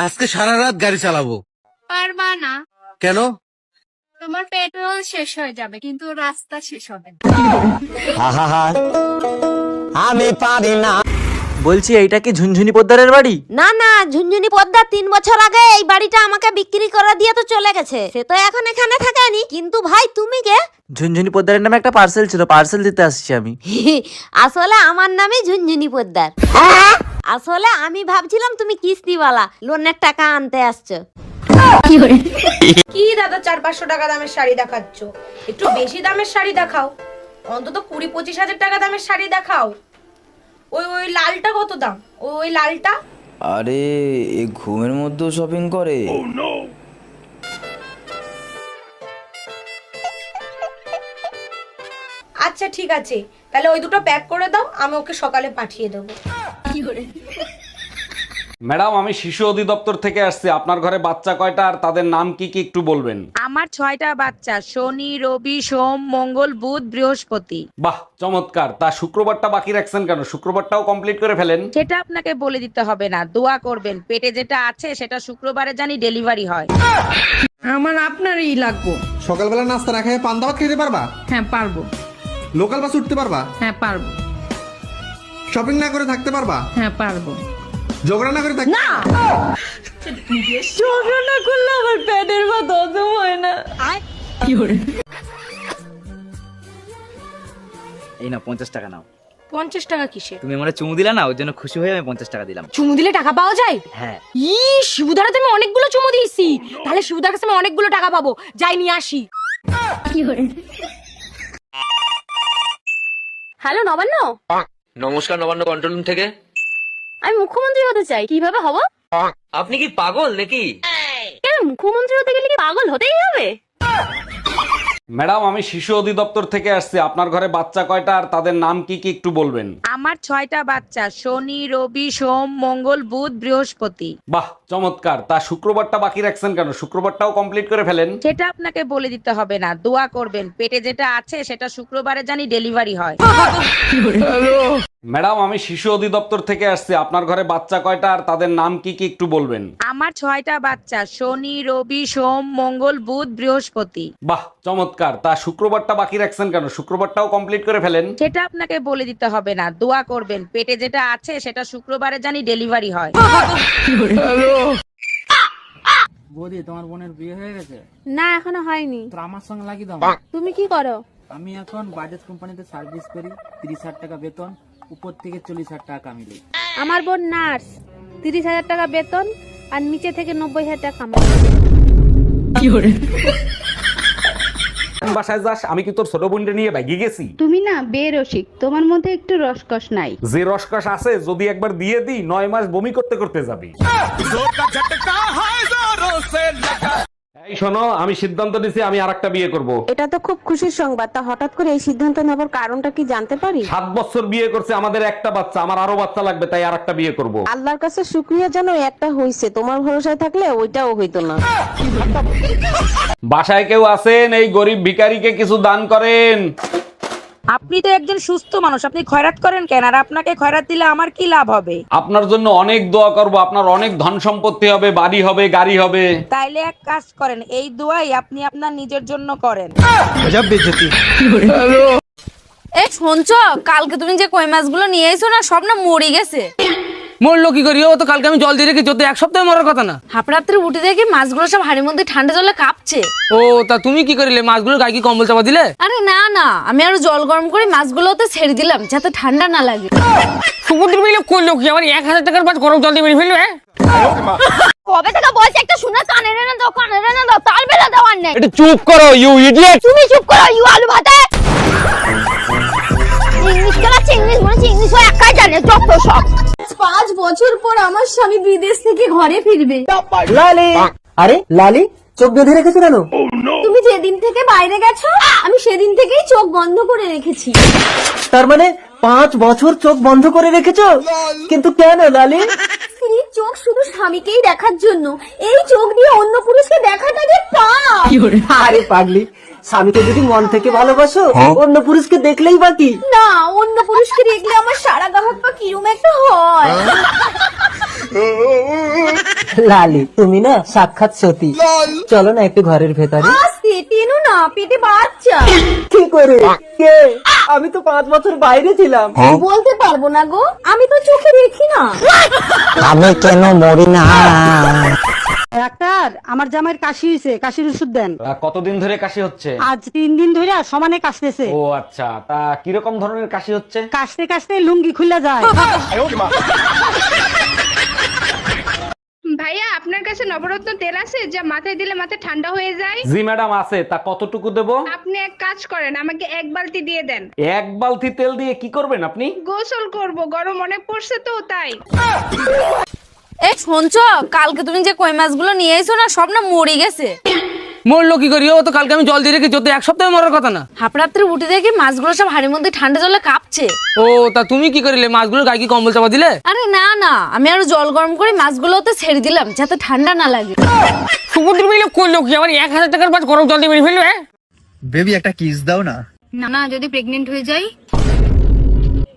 আজকে সারা রাত গাড়ি চালাবো। পারবা না, কেন? তোমার পেট্রোল শেষ হয়ে যাবে কিন্তু রাস্তা শেষ হবে না। আমি পারি না। বলছি এইটা কি ঝুনঝুনি পোদ্দারের বাড়ি? না না, ঝুনঝুনি পোদ্দার 3 বছর আগে এই বাড়িটা আমাকে বিক্রি করে দিয়ে তো চলে গেছে। সে তো এখন এখানে থাকেনি। কিন্তু ভাই তুমি কে? ঝুনঝুনি পোদ্দারের নামে একটা পার্সেল ছিল, পার্সেল দিতে আসছি আমি। আসলে আমার নামই ঝুনঝুনি পোদ্দার। আসলে আমি ভাবছিলাম তুমি কিস্তিওয়ালা, লোনের টাকা আনতে আসছো। কি দাদা 400-500 টাকা দামের শাড়ি দেখাচ্ছ? একটু বেশি দামের শাড়ি দেখাও, অন্তত 20-25 হাজার টাকা দামের শাড়ি দেখাও। ওই লালটা কত দাম? ওই লালটা? আরে এ ঘুমের মধ্যেও শপিং করে? আচ্ছা ঠিক আছে, তাহলে ওই দুটো প্যাক করে দাও, আমি ওকে সকালে পাঠিয়ে দেবো। ম্যাডাম, আমি শিশু অধিদপ্তর থেকে আসছি। আপনার ঘরে বাচ্চা কয়টা আর তাদের নাম কি কি একটু বলবেন? আমার 6টা বাচ্চা, শনি, রবি, সোম, মঙ্গল, বুধ, বৃহস্পতি। বাহ, চমৎকার। তা শুক্রবারটা বাকি রাখছেন কেন? শুক্রবারটাও কমপ্লিট করে ফেলেন। সেটা আপনাকে বলে দিতে হবে না, দোয়া করবেন পেটে যেটা আছে সেটা শুক্রবারে জানি ডেলিভারি হয়। আমার আপনারই লাগবো। সকালবেলা নাস্তা না খেয়ে পান্তা ভাত খেতে পারবা? হ্যাঁ পারবো। লোকাল বাস উঠতে পারবা? হ্যাঁ পারবো। শপিং না করে থাকতে পারবা? হ্যাঁ পারবো। ঝগড়া না করে থাকতে? না, ঝগড়া না করলে আমার পেটের ভাত হজম হয় না। কি করে? এই না 50 টাকা নাও। 50 টাকা কিসে? তুমি আমারে চুমু দিলা না, ওর জন্য খুশি হয়ে আমি 50 টাকা দিলাম। চুমু দিলে টাকা পাওয়া যায়? হ্যাঁ। শিবুদার তো আমি অনেকগুলো চুমু দিয়েছি, তাহলে শিবুদার কাছে আমি অনেকগুলো টাকা পাবো। যাই নিয়ে আসি। হ্যালো নবান্ন। নমস্কার, নবান্ন কন্ট্রোল রুম থেকে। আমি মুখ্যমন্ত্রী হতে চাই, কিভাবে হব? আপনি কি পাগল নাকি? কেন, মুখ্যমন্ত্রী হতে গেলে কি পাগল হতেই হবে? ম্যাডাম, আমি শিশু অধিদপ্তর থেকে আসছি। আপনার ঘরে বাচ্চা কয়টা আর তাদের নাম কি কি একটু বলবেন? আমার 6টা বাচ্চা, শনি, রবি, সোম, মঙ্গল, বুধ, বৃহস্পতি। বাহ, চমৎকার। তা শুক্রবারটা বাকি রাখছেন কেন? শুক্রবারটাও কমপ্লিট করে ফেলেন। সেটা আপনাকে বলে দিতে হবে না, দোয়া করবেন পেটে যেটা আছে সেটা শুক্রবারে জানি ডেলিভারি হয়। ম্যাডাম, আমি শিশু অধিদপ্তর থেকে আসছি। আপনার ঘরে বাচ্চা কয়টা আর তাদের নাম কি কি একটু বলবেন? আমার 6টা বাচ্চা, শনি, রবি, সোম, মঙ্গল, বুধ, বৃহস্পতি। বাহ, চমৎকার। তা শুক্রবারটা বাকি রাখছেন কেন? শুক্রবারটাও কমপ্লিট করে ফেলেন। সেটা আপনাকে বলে দিতে হবে না, দোয়া করবেন পেটে যেটা আছে সেটা শুক্রবারে জানি ডেলিভারি হয়। বৌদি, তোমার বোনের বিয়ে হয়ে গেছে? না এখনো হয়নি। তো আমার সঙ্গে লাগিয়ে দাও। তুমি কি করো? আমি এখন বাজাজ কোম্পানিতে সার্ভিস করি, 30,000 টাকা বেতন, উপর থেকে 40,000 টাকা কামিয়ে। আমার বোন নার্স, 30,000 টাকা বেতন আর নিচে থেকে 90,000 টাকা কামাই। কি করে? বাসায় যাস, আমি কি তোর ছোট বোনটা নিয়ে বাইকে গেছি? তুমি না বেরসিক, তোমার মধ্যে একটু রসকস নাই। যে রসকস আছে যদি একবার দিয়ে দিই 9 মাস বমি করতে করতে যাবি। এই শোনো, আমি সিদ্ধান্ত নিয়েছি আমি আরেকটা বিয়ে করব। এটা তো খুব খুশির সংবাদ। তা হঠাৎ করে এই সিদ্ধান্ত নেবার কারণটা কি জানতে পারি? 7 বছর বিয়ে করছে, আমাদের একটা বাচ্চা, আমার আরো বাচ্চা লাগবে, তাই আরেকটা বিয়ে করব। আল্লাহর কাছে শুকরিয়া জানো একটা হইছে, তোমার ভরসায় থাকলে ওইটাও হইতো না। বাসায় কেউ আছেন? এই গরিব ভিখারিকে কিছু দান করেন। আপনি তো একজন সুস্থ মানুষ, আপনি খয়রাত করেন কেন? আর আপনাকে খয়রাত দিলে আমার কি লাভ হবে? আপনার জন্য অনেক দোয়া করব, আপনার অনেক ধন সম্পত্তি হবে, বাড়ি হবে, গাড়ি হবে। তাইলে এক কাজ করেন, এই দোয়াই আপনি আপনার নিজের জন্য করেন। এই শুনছো, কালকে তুমি যে কই মাছগুলো নিয়ে এসো না, সব না মরে গেছে। মরলো কি করি? ও তো কালকে আমি জল দিয়ে রেখেছি, তো 1 সপ্তাহে মরার কথা না। হাপড়াত্রে উঠে দেখি মাছগুলো সব হাড়ির মধ্যে ঠান্ডা জলে কাঁপছে। ও তা তুমি কি করিলে? মাছগুলো গায়ে কি কম্বল চাপা দিলে? আরে না না, আমি আরো জল গরম করে মাছগুলোতে ছেড়ে দিলাম যাতে ঠান্ডা না লাগে। সমুদ্র মিলে করলো কি? আমার 1,000 টাকার মাছ গরম জল দিয়ে মেরে ফেললো। কবে থেকে বলছি একটা শোনা, কানে রে না দাও, কানে রে না দাও, তাল বেলা দেওয়ার নেই। একটু চুপ করো ইউ ইডিয়েট। তুমি চুপ করো ইউ আলু ভাতে। ইংলিশ খেলাচ্ছে, ইংলিশ বলছে, ইংলিশ ও একাই জানে যত সব। 5 বছর পর আমার স্বামী বিদেশ থেকে ঘরে ফিরবে। লালি, আরে লালি চোখ বেঁধে রেখেছো কেন? তুমি যেদিন থেকে বাইরে গেছো আমি সেদিন থেকেই চোখ বন্ধ করে রেখেছি। তার মানে 5 বছর চোখ বন্ধ করে রেখেছো? কিন্তু কেন লালি? স্ত্রীর চোখ শুধু স্বামীকেই দেখার জন্য, এই চোখ দিয়ে অন্য পুরুষকে দেখাটা যে পাপ। আরে পাগলি, স্বামীকে যদি মন থেকে ভালোবাসো, অন্য পুরুষকে দেখলেই বাকি। না, অন্য পুরুষকে দেখলে আমার সারা গা হাত পা কিরম একটা হয়। লালি তুমি না সাক্ষাৎ সতী। চলো না একটু ঘরের ভেতরে। আসতে টেনো না, পেটে বাচ্চা। কি করে? কে? আমি তো 5 বছর বাইরে ছিলাম। বলতে পারবো না গো, আমি তো চোখে দেখি না। আমি কেন মরি না? ডাক্তার, আমার জামাইয়ের কাশি হয়েছে, কাশির ওষুধ দেন। কতদিন ধরে কাশি হচ্ছে? আজ 3 দিন ধরে সমানে কাশতেছে। ও আচ্ছা, তা কিরকম ধরনের কাশি হচ্ছে? কাশতে কাশতে লুঙ্গি খুলে যায়। ভাইয়া আপনার কাছে নবরত্ন তেল আছে যা মাথায় দিলে মাথা ঠান্ডা হয়ে যায়? জি ম্যাডাম আছে, তা কতটুকু দেব? আপনি এক কাজ করেন, আমাকে 1 বালতি দিয়ে দেন। 1 বালতি তেল দিয়ে কি করবেন আপনি? গোসল করব, গরম অনেক পড়ছে তো তাই। এই শুনছো, কালকে তুমি যে কই মাছগুলো নিয়ে এসো না, সব না মরে গেছে। মরলো কি করি? ও তো কালকে আমি জল দিয়ে রেখেছি, ও তো 1 সপ্তাহে মরার কথা না। হাপড়াত্রে উঠে দেখি মাছগুলো সব হাড়ির মধ্যে ঠান্ডা জলে কাঁপছে। ও তা তুমি কি করিলে? মাছগুলোর গায়ে কি কম্বল চাপা দিলে? আরে না না, আমি আরো জল গরম করে মাছগুলোতে ছেড়ে দিলাম যাতে ঠান্ডা না লাগে। সমুদ্র মিলে করলো কি? আমার 1000 টাকার মাছ গরম জল দিয়ে মেরে ফেলবে? বেবি একটা কিস দাও না। না না, যদি প্রেগনেন্ট হয়ে যাই?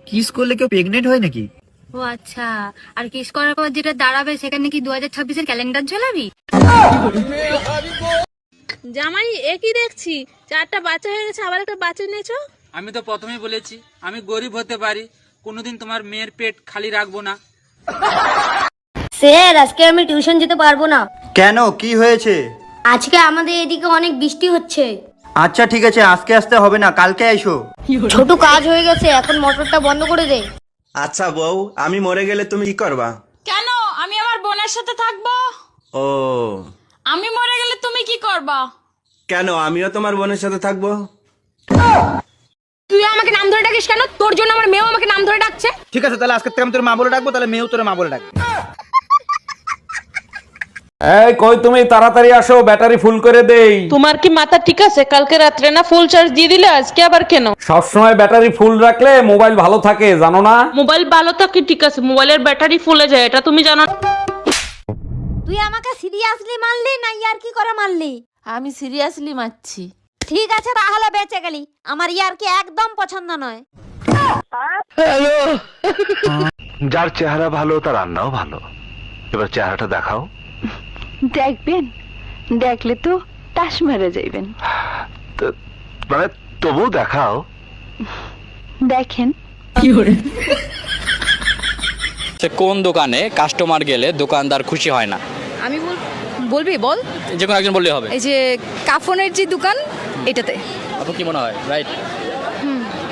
কিস করলে কেউ প্রেগনেন্ট হয় নাকি? ও আচ্ছা, আর কিস করার পর যেটা দাঁড়াবে সেখানে কি 2026-এর ক্যালেন্ডার ঝোলাবি? জামাই একই দেখছি, 4টা বাচ্চা হয়ে গেছে, আবার একটা বাচ্চা নিয়েছো। আমি তো প্রথমেই বলেছি আমি গরিব হতে পারি, কোনোদিন তোমার মেয়ের পেট খালি রাখবো না। স্যার, আজকে আমি টিউশন যেতে পারবো না। কেন, কি হয়েছে? আজকে আমাদের এদিকে অনেক বৃষ্টি হচ্ছে। আচ্ছা ঠিক আছে, আজকে আসতে হবে না, কালকে এসো। ছোট কাজ হয়ে গেছে, এখন মোটরটা বন্ধ করে দে। আচ্ছা বউ, আমি মরে গেলে তুমি কি করবা? কেন, আমি আমার বোনের সাথে থাকবো। ও, আমি মরে গেলে তুমি কি করবা? কেন, আমিও তোমার বোনের সাথে থাকবো। তুই আমাকে নাম ধরে ডাকিস কেন? তোর জন্য আমার মেয়েও আমাকে নাম ধরে ডাকছে। ঠিক আছে, তাহলে আজকে আমি তোর মা বলে ডাকবো, তাহলে মেয়েও তোর মা বলে ডাকবে। এই কই তুমি, তাড়াতাড়ি আসো, ব্যাটারি ফুল করে দেই। তোমার কি মাথা ঠিক আছে? কালকে রাত্রে না ফুল চার্জ দিয়ে দিলে, আজকে আবার কেন? সবসময় ব্যাটারি ফুল রাখলে মোবাইল ভালো থাকে, জানো না? মোবাইল ভালো থাকে ঠিক আছে, মোবাইলের ব্যাটারি ফুলে যায়, এটা তুমি জানো? তুই আমাকে সিরিয়াসলি মারলি না ইয়ার কি করে মারলি? আমি সিরিয়াসলি মারছি। ঠিক আছে তাহলে বেঁচে গেলি, আমার ইয়ার কি একদম পছন্দ নয়। যার চেহারা ভালো তার রান্নাও ভালো। এবার চেহারাটা দেখাও। দেখবেন, দেখলে তো টাস মেরে যাইবেন। মানে তবু দেখাও। দেখেন। কোন দোকানে কাস্টমার গেলে দোকানদার খুশি হয় না? আমি বলবি বল, যে কোনো একজন বললেই হবে। এই যে কাফনের যে দোকান, এটাতে। আপু কি মনে হয়? রাইট।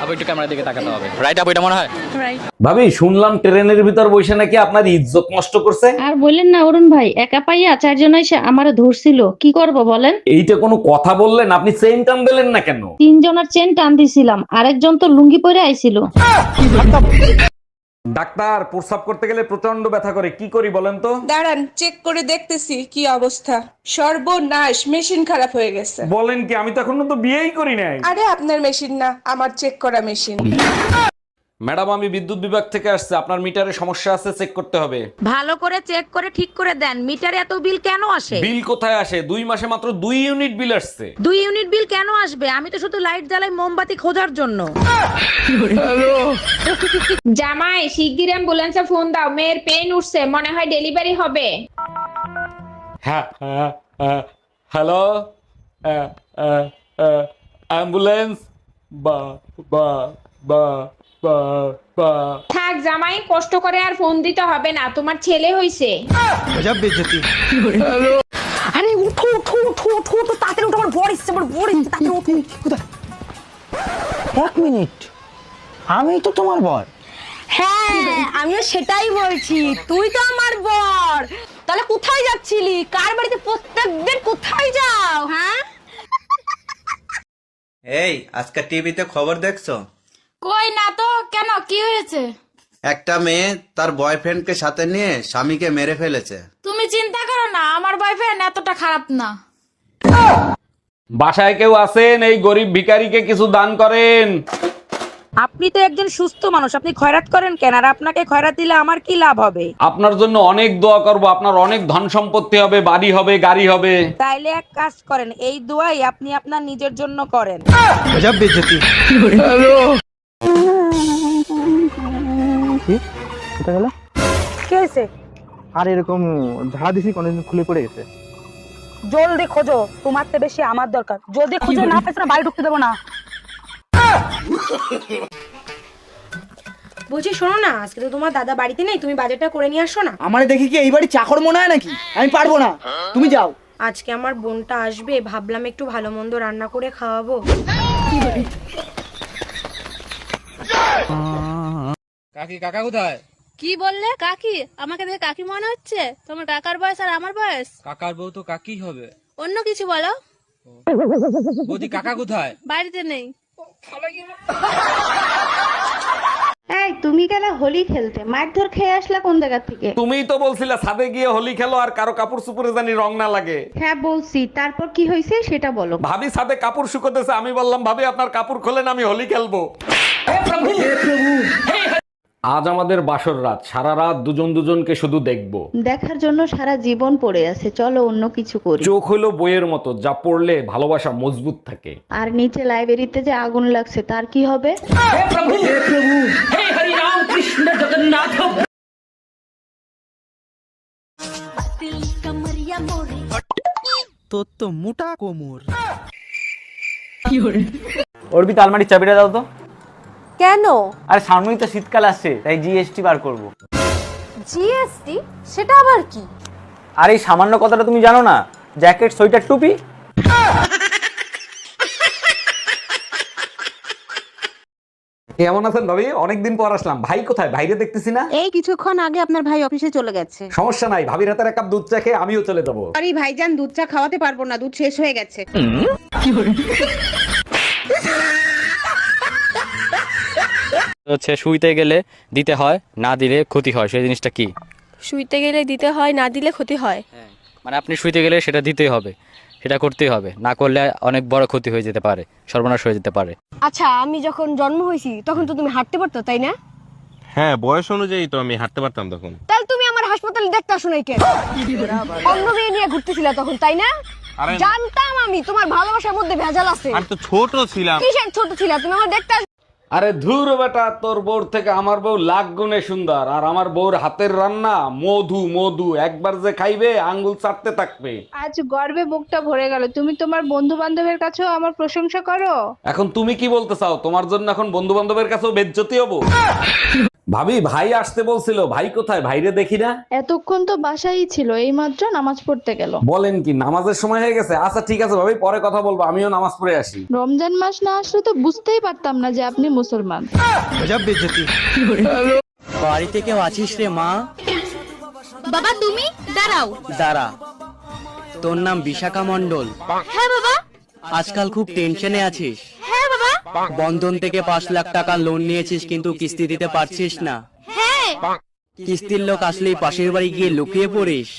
আপু একটু ক্যামেরার দিকে তাকাতে হবে। রাইট আপু, এটা মনে হয়? রাইট। ভাবি, শুনলাম ট্রেনের ভিতর বসে নাকি আপনার ইজ্জত নষ্ট করছে। আর বললেন না অরুণ ভাই, একা পাইয়া 4 জন এসে আমারে ধরছিল, কি করব বলেন? এইটা কোনো কথা বললেন? আপনি চেইন টান দিলেন না কেন? 3 জনের চেন টান দিছিলাম, আরেকজন তো লুঙ্গি পরে আইছিল। ডাক্তার, প্রস্রাব করতে গেলে প্রচন্ড ব্যথা করে, কি করি বলেন তো? দাঁড়ান, চেক করে দেখতেছি কি অবস্থা। সর্বনাশ, মেশিন খারাপ হয়ে গেছে। বলেন কি? আমি তো এখনো তো বিয়েই করি নাই। আরে আপনার মেশিন না, আমার চেক করা মেশিন। ম্যাডাম, আমি বিদ্যুৎ বিভাগ থেকে আসছে, আপনার মিটারে সমস্যা আছে, চেক করতে হবে। ভালো করে চেক করে ঠিক করে দেন, মিটারে এত বিল কেন আসে? বিল কোথায় আসে? 2 মাসে মাত্র 2 ইউনিট বিল আসছে। 2 ইউনিট বিল কেন আসবে? আমি তো শুধু লাইট জ্বালাই মোমবাতি খোঁজার জন্য। জামাই, শিগগির অ্যাম্বুলেন্সে ফোন দাও, মেয়ের পেন উঠছে, মনে হয় ডেলিভারি হবে। হ্যাঁ, হ্যালো, অ্যাম্বুলেন্স। বা বা বা বা বা থাক জামাই, কষ্ট করে আর ফোন দিতে হবে না, তোমার ছেলে হইছে। আরে উঠো উঠো উঠো উঠো, তো তাড়াতাড়ি উঠো, আমার বর এসেছে, আমার বর এসেছে, তাড়াতাড়ি উঠো। 1 মিনিট, আমি তো তোমার বর। হ্যাঁ, আমিও সেটাই বলছি, তুই তো আমার বর। তাহলে কোথায় যাচ্ছিলি? কার বাড়িতে প্রত্যেকদিন কোথায় যাও? হ্যাঁ, এই আজকে টিভিতে খবর দেখছো? কই না তো, কেন, কি হয়েছে? একটা মেয়ে তার বয়ফ্রেন্ডকে সাথে নিয়ে স্বামীকে মেরে ফেলেছে। তুমি চিন্তা করো না, আমার বয়ফ্রেন্ড এতটা খারাপ না। বাসায় কেউ আছেন? এই গরিব ভিখারিকে কিছু দান করেন। আপনি তো একজন সুস্থ মানুষ, আপনি খয়রাত করেন কেন? আর আপনাকে খয়রাত দিলে আমার কি লাভ হবে? আপনার জন্য অনেক দোয়া করব, আপনার অনেক ধন সম্পত্তি হবে, বাড়ি হবে, গাড়ি হবে। তাইলে এক কাজ করেন, এই দোয়াই আপনি আপনার নিজের জন্য করেন। কোথায় গেল? কি হয়েছে? আর এরকম ঝাড়া দিছি কোনদিন খুলে পড়ে গেছে। জলদি খোঁজো, তোমার তো বেশি আমার দরকার। যদি খুঁজে না পাইছ না বাড়ি ঢুকতে দেবো না। বলছি শোনো না, আজকে তো তোমার দাদা বাড়িতে নেই, তুমি বাজারটা করে নিয়ে আসো না। আমারে দেখি কি এই বাড়ি চাকর মনে হয় নাকি? আমি পারবো না, তুমি যাও। আজকে আমার বোনটা আসবে, ভাবলাম একটু ভালো মন্দ রান্না করে খাওয়াবো। কাকি কাকা কোথায়? কি বললে কাকি? আমাকে দেখে কাকি মনে হচ্ছে? তোমার কাকার বয়স আর আমার বয়স? কাকার বউ তো কাকি হবে। অন্য কিছু বলো। বৌদি কাকা কোথায়? বাড়িতে নেই। এই তুমি গেলে হোলি খেলতে, মারধর খেয়ে আসলা কোন জায়গা থেকে? তুমিই তো বলছিলে ছাদে গিয়ে হোলি খেলো আর কারো কাপড় চুপড়ে জানি রং না লাগে। হ্যাঁ বলছি, তারপর কি হয়েছে সেটা বলো। ভাবি ছাদে কাপড় শুকোতেছে, আমি বললাম ভাবি আপনার কাপড় খোলেন, আমি হোলি খেলবো। আজ আমাদের বাসর রাত, সারা রাত দুজন দুজনকে শুধু দেখবো। দেখার জন্য সারা জীবন পড়ে আছে, চলো অন্য কিছু করি। চোখ হলো বইয়ের মতো, যা পড়লে ভালোবাসা মজবুত থাকে। আর নিচে লাইব্রেরিতে যে আগুন লাগছে তার কি হবে? তোর তো মোটা কোমর। অর্পিতা আলমারির চাবিটা দাও তো। কেন? আরে সামনেই তো শীতকাল আসছে, তাই জিএসটি বার করব। জিএসটি? সেটা আবার কি? আর এই সামান্য কথাটা তুমি জানো না? জ্যাকেট, সোয়েটার, টুপি। কেমন আছেন ভাবি? অনেকদিন পর আসলাম। ভাই কোথায়? ভাইরে দেখতেছি না। এই কিছুক্ষণ আগে আপনার ভাই অফিসে চলে গেছে। সমস্যা নাই, ভাবির হাতের এক কাপ দুধ চা খেয়ে আমিও চলে যাবো। আরে ভাইজান, দুধ চা খাওয়াতে পারবো না, দুধ শেষ হয়ে গেছে। হচ্ছে শুইতে গেলে দিতে হয়, না দিলে ক্ষতি হয়, সেই জিনিসটা কি? শুইতে গেলে দিতে হয়, না দিলে ক্ষতি হয়। মানে আপনি শুইতে গেলে সেটা দিতেই হবে, সেটা করতেই হবে, না করলে অনেক বড় ক্ষতি হয়ে যেতে পারে, সর্বনাশ হয়ে যেতে পারে। আচ্ছা, আমি যখন জন্ম হয়েছি তখন তো তুমি হাঁটতে পারতো, তাই না? হ্যাঁ, বয়স অনুযায়ী তো আমি হাঁটতে পারতাম তখন। তাহলে তুমি আমার হাসপাতালে দেখতে আসো নাই কেন? অন্য মেয়ে নিয়ে ঘুরতেছিলা তখন, তাই না? জানতাম আমি তোমার ভালোবাসার মধ্যে ভেজাল আছে। আমি তো ছোট ছিলাম। কিসের ছোট ছিলা তুমি? আমার দেখতে আরে ধুর বেটা, তোর বউর থেকে আমার বউ লাখ গুণে সুন্দর। আর আমার বউর হাতের রান্না মধু মধু, একবার যে খাইবে আঙ্গুল চাটতে থাকবে। আজ গর্বে বুকটা ভরে গেল। তুমি তোমার বন্ধু বান্ধবের কাছেও আমার প্রশংসা করো। এখন তুমি কি বলতে চাও? তোমার জন্য এখন বন্ধু বান্ধবের কাছেও বেজ্জতি হবো? ভাবি, ভাই আসতে বলছিল, ভাই কোথায়? ভাইরে দেখি না। এতক্ষণ তো বাসায় ছিল, এই মাত্র নামাজ পড়তে গেল। বলেন কি, নামাজের সময় হয়ে গেছে? আচ্ছা ঠিক আছে ভাবি, পরে কথা বলবো, আমিও নামাজ পড়ে আসি। রমজান মাস না আসলে তো বুঝতেই পারতাম না যে আপনি মুসলমান। বাড়িতে কেউ আছিস রে মা? বাবা তুমি দাঁড়াও। দাঁড়া, তোর নাম বিশাখা মণ্ডল? হ্যাঁ বাবা। আজকাল খুব টেনশনে আছিস? হ্যাঁ বাবা। বন্ধন থেকে 5 লাখ টাকা লোন নিয়েছিস, কিন্তু কিস্তি দিতে পারছিস না। হ্যাঁ। কিস্তির লোক আসলেই পাশের বাড়ি গিয়ে লুকিয়ে পড়িস।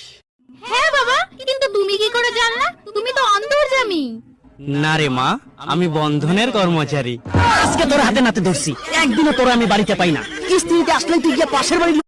হ্যাঁ বাবা, কিন্তু তুমি কি করে জানলা? তুমি তো অন্তর্যামী। না রে মা, আমি বন্ধনের কর্মচারী। আজকে তোর হাতে নাতে ধরছি, একদিনও তোর আমি বাড়িতে পাই না। কিস্তি দিতে আসলেই তুই গিয়ে পাশের বাড়ি